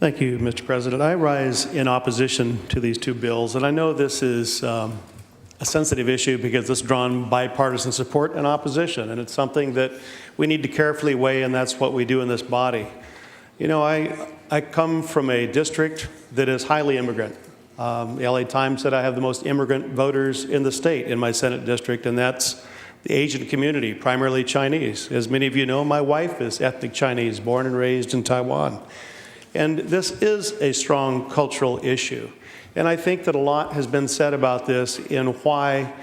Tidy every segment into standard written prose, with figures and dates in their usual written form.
Thank you, Mr. President. I rise in opposition to these two bills, and I know this is a sensitive issue because it's drawn bipartisan support and opposition, and it's something that we need to carefully weigh, and that's what we do in this body. You know, I come from a district that is highly immigrant. The LA Times said I have the most immigrant voters in the state in my Senate district, and that's the Asian community, primarily Chinese. As many of you know, my wife is ethnic Chinese, born and raised in Taiwan. And this is a strong cultural issue. And I think that a lot has been said about this in why,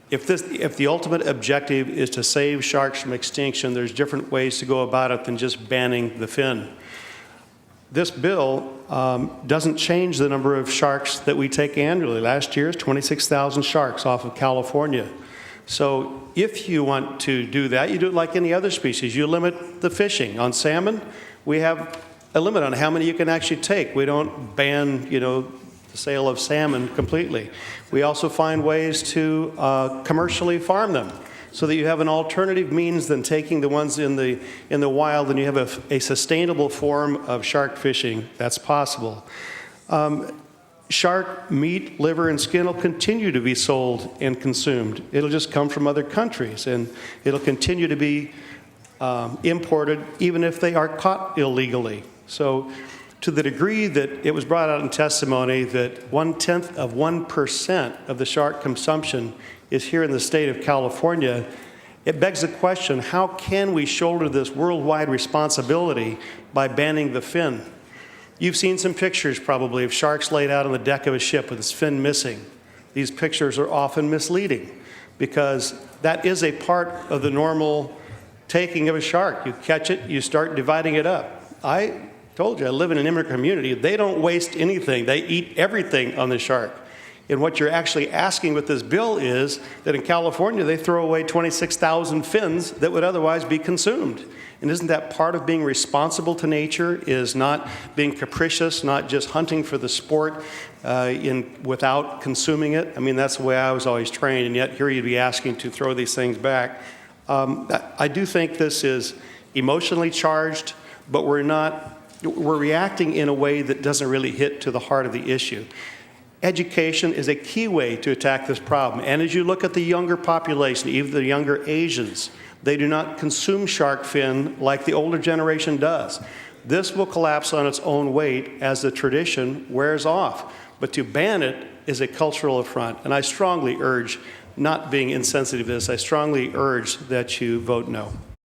if the ultimate objective is to save sharks from extinction, there's different ways to go about it than just banning the fin. This bill doesn't change the number of sharks that we take annually. Last year, 26,000 sharks off of California. So if you want to do that, you do it like any other species. You limit the fishing. On salmon, we have a limit on how many you can actually take. We don't ban, the sale of salmon completely. We also find ways to commercially farm them so that you have an alternative means than taking the ones in the wild, and you have a sustainable form of shark fishing that's possible. Shark meat, liver, and skin will continue to be sold and consumed. It'll just come from other countries, and it'll continue to be imported even if they are caught illegally. So to the degree that it was brought out in testimony that 0.1% of the shark consumption is here in the state of California, it begs the question, how can we shoulder this worldwide responsibility by banning the fin? You've seen some pictures probably of sharks laid out on the deck of a ship with its fin missing. These pictures are often misleading because that is a part of the normal taking of a shark. You catch it, you start dividing it up. I told you, I live in an immigrant community. They don't waste anything. They eat everything on the shark. And what you're actually asking with this bill is that in California, they throw away 26,000 fins that would otherwise be consumed. And isn't that part of being responsible to nature, is not being capricious, not just hunting for the sport without consuming it? I mean, that's the way I was always trained, and yet here you'd be asking to throw these things back. I do think this is emotionally charged, but we're reacting in a way that doesn't really hit to the heart of the issue. Education is a key way to attack this problem. And as you look at the younger population, even the younger Asians, they do not consume shark fin like the older generation does. This will collapse on its own weight as the tradition wears off. But to ban it is a cultural affront. And I strongly urge, not being insensitive to this, I strongly urge that you vote no.